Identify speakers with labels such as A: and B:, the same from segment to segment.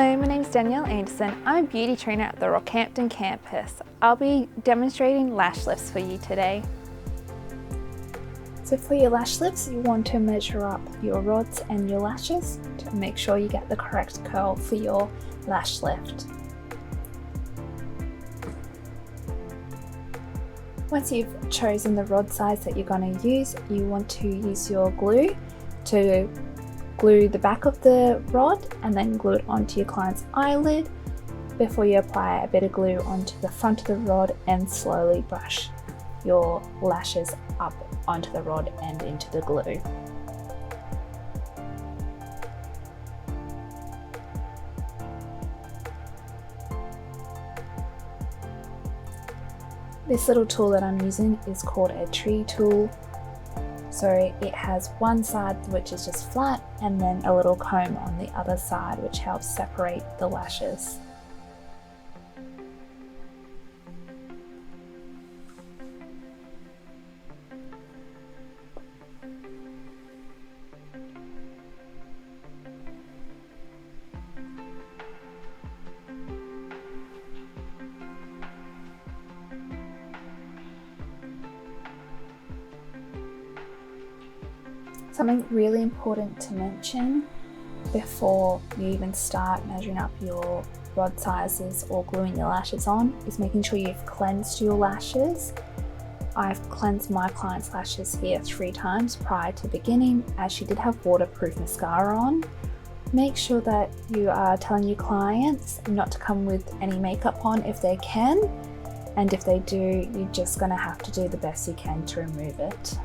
A: Hello, my name is Danielle Anderson. I'm a beauty trainer at the Rockhampton campus. I'll be demonstrating lash lifts for you today. So for your lash lifts, you want to measure up your rods and your lashes to make sure you get the correct curl for your lash lift. Once you've chosen the rod size that you're going to use, you want to use your glue to glue the back of the rod and then glue it onto your client's eyelid before you apply a bit of glue onto the front of the rod and slowly brush your lashes up onto the rod and into the glue. This little tool that I'm using is called a tree tool. So it has one side which is just flat and then a little comb on the other side which helps separate the lashes. Something really important to mention before you even start measuring up your rod sizes or gluing your lashes on is making sure you've cleansed your lashes. I've cleansed my client's lashes here 3 times prior to beginning, as she did have waterproof mascara on. Make sure that you are telling your clients not to come with any makeup on if they can, and if they do, you're just going to have to do the best you can to remove it.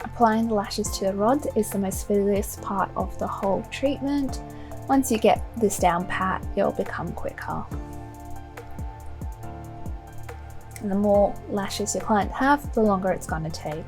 A: Applying the lashes to the rods is the most tedious part of the whole treatment. Once you get this down pat, it'll become quicker. And the more lashes your client have, the longer it's going to take.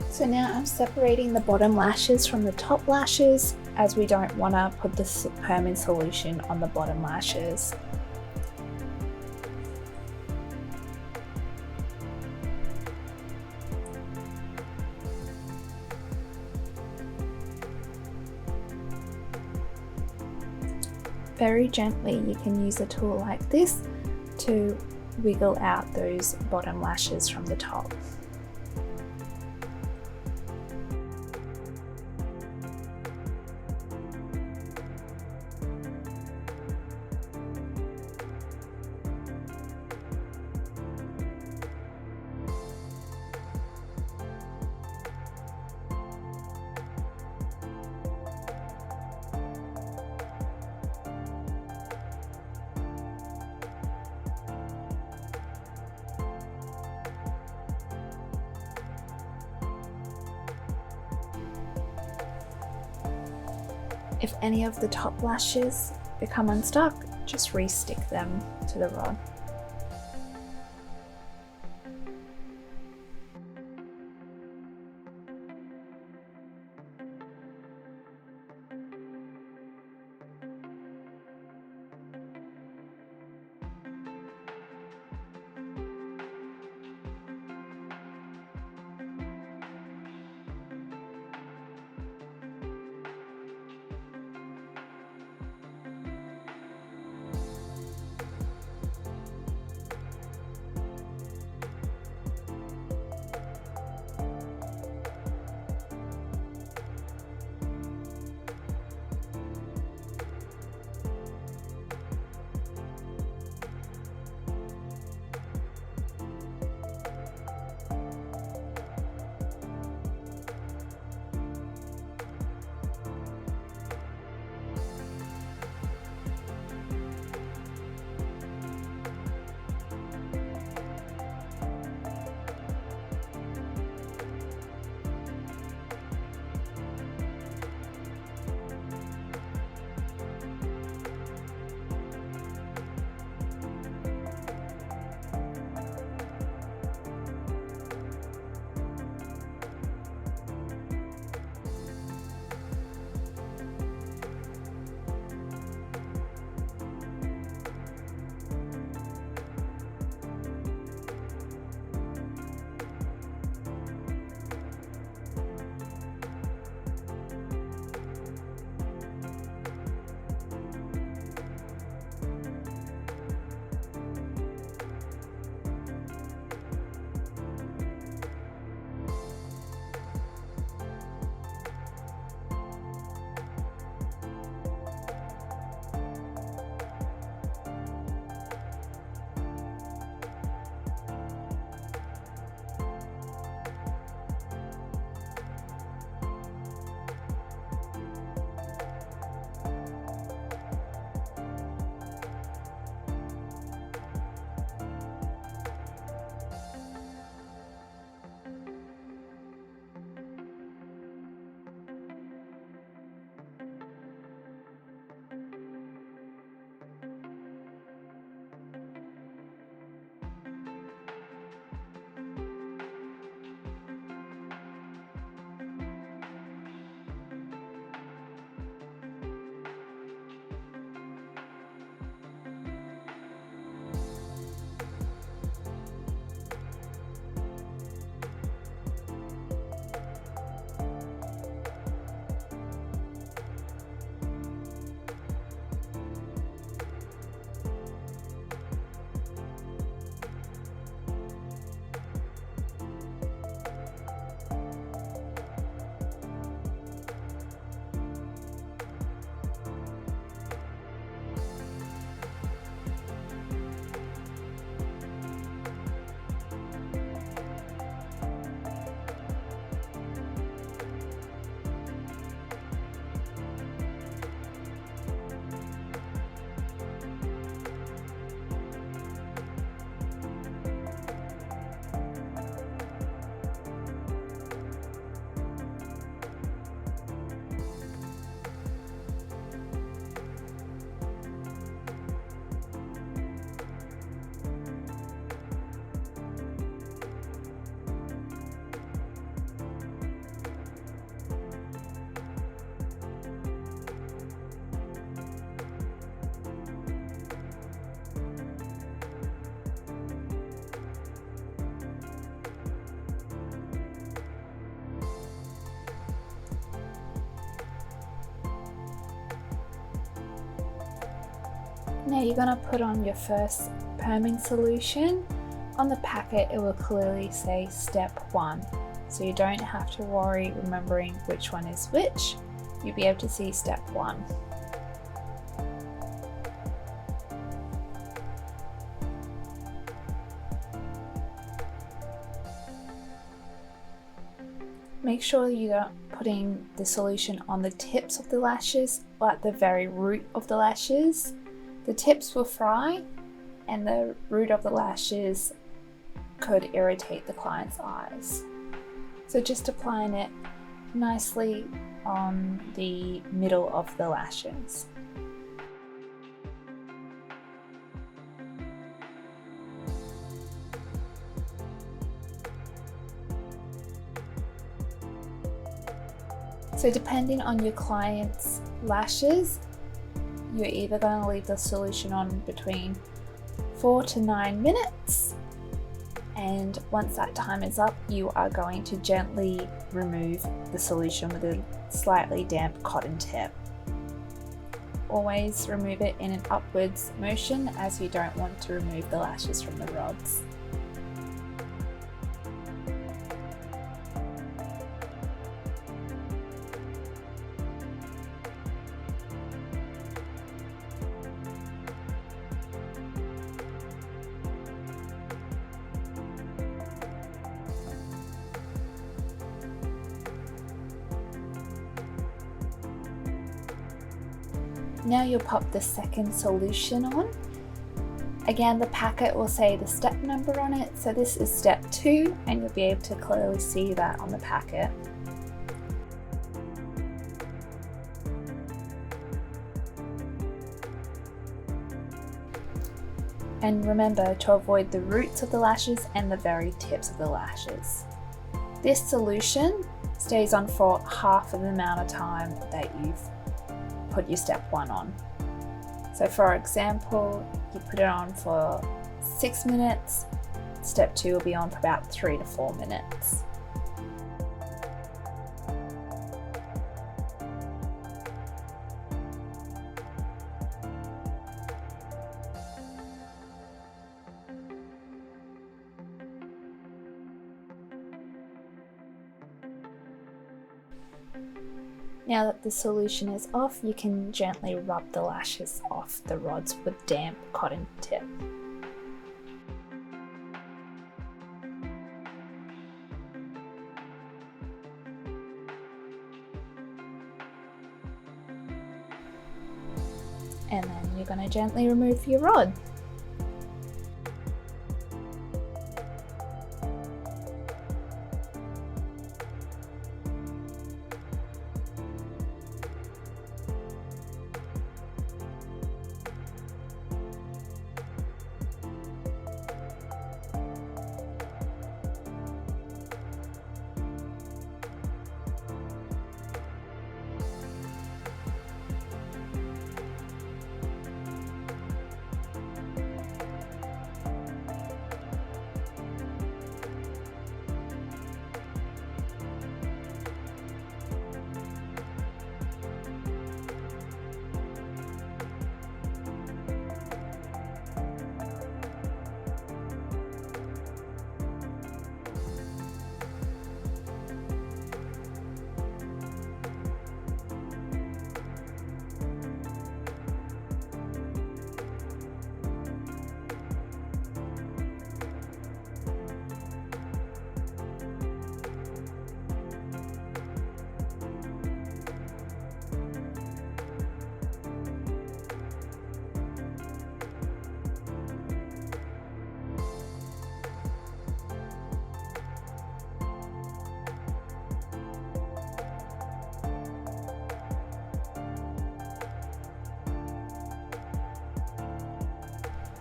A: So now I'm separating the bottom lashes from the top lashes, as we don't want to put the perm in solution on the bottom lashes. Very gently you can use a tool like this to wiggle out those bottom lashes from the top. If any of the top lashes become unstuck, just re-stick them to the rod. Now you're going to put on your first perming solution. On the packet it will clearly say step 1, so you don't have to worry remembering which one is which. You'll be able to see step 1. Make sure you're putting the solution on the tips of the lashes or at the very root of the lashes. The tips will fry and the root of the lashes could irritate the client's eyes. So just applying it nicely on the middle of the lashes. So depending on your client's lashes, you're either going to leave the solution on between 4 to 9 minutes, and once that time is up, you are going to gently remove the solution with a slightly damp cotton tip. Always remove it in an upwards motion, as you don't want to remove the lashes from the rods. Now you'll pop the second solution on. Again, the packet will say the step number on it, so this is step 2, and you'll be able to clearly see that on the packet. And remember to avoid the roots of the lashes and the very tips of the lashes. This solution stays on for half of the amount of time that you've put your step 1 on. So for example, you put it on for 6 minutes, step 2 will be on for about 3 to 4 minutes. Now that the solution is off, you can gently rub the lashes off the rods with damp cotton tip. And then you're going to gently remove your rod.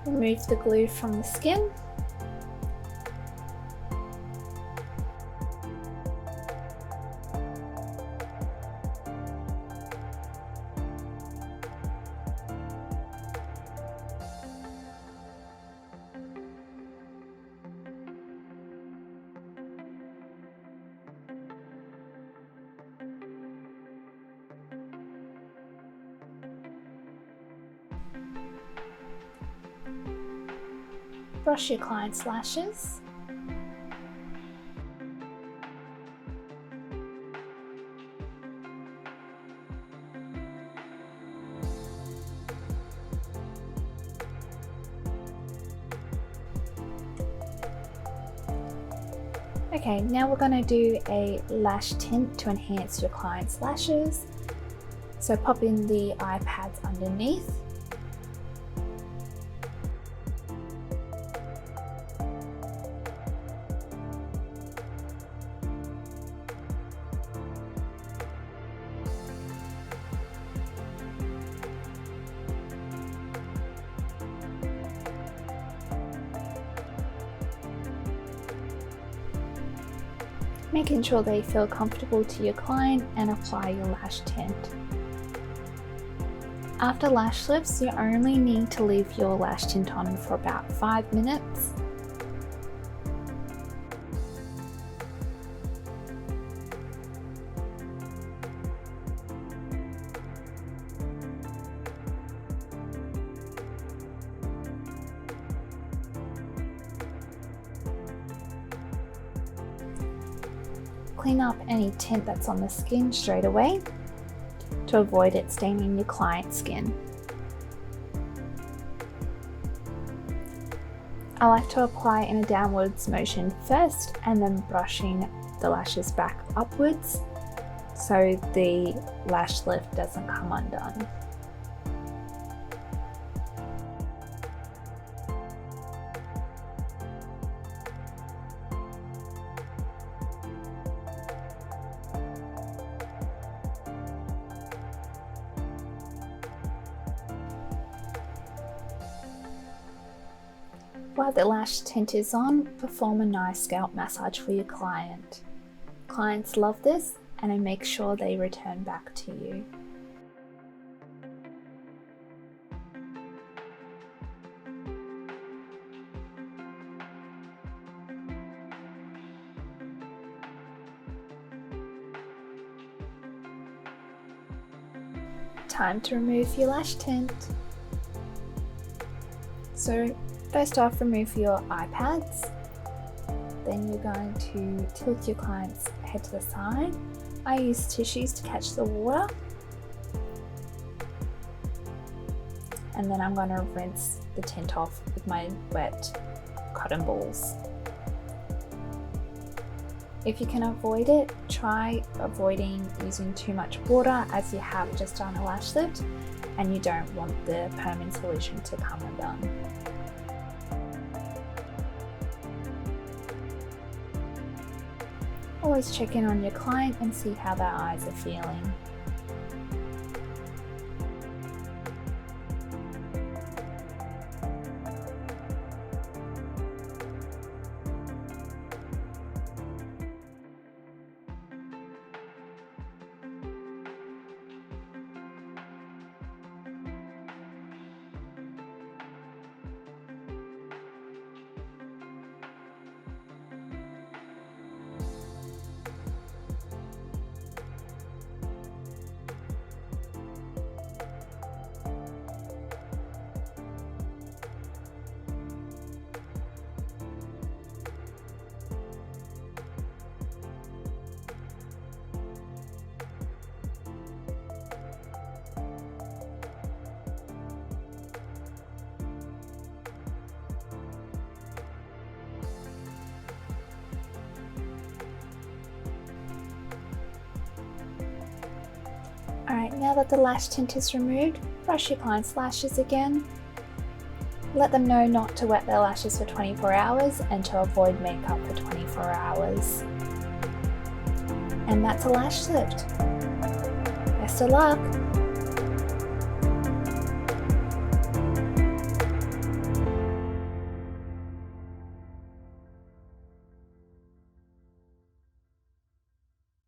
A: Remove the glue from the skin. Brush your client's lashes. Okay, now we're going to do a lash tint to enhance your client's lashes. So pop in the eye pads underneath. making sure they feel comfortable to your client, and apply your lash tint. After lash lifts, you only need to leave your lash tint on for about 5 minutes. Clean up any tint that's on the skin straight away to avoid it staining your client's skin. I like to apply in a downwards motion first and then brushing the lashes back upwards so the lash lift doesn't come undone. While the lash tint is on, perform a nice scalp massage for your client. Clients love this, and I make sure they return back to you. Time to remove your lash tint. So first off, remove your eye pads. Then you're going to tilt your client's head to the side. I use tissues to catch the water. And then I'm going to rinse the tint off with my wet cotton balls. If you can avoid it, try avoiding using too much water, as you have just done a lash lift and you don't want the permanent solution to come undone. Always check in on your client and see how their eyes are feeling. Alright, now that the lash tint is removed, brush your client's lashes again. Let them know not to wet their lashes for 24 hours and to avoid makeup for 24 hours. And that's a lash lift. Best of luck!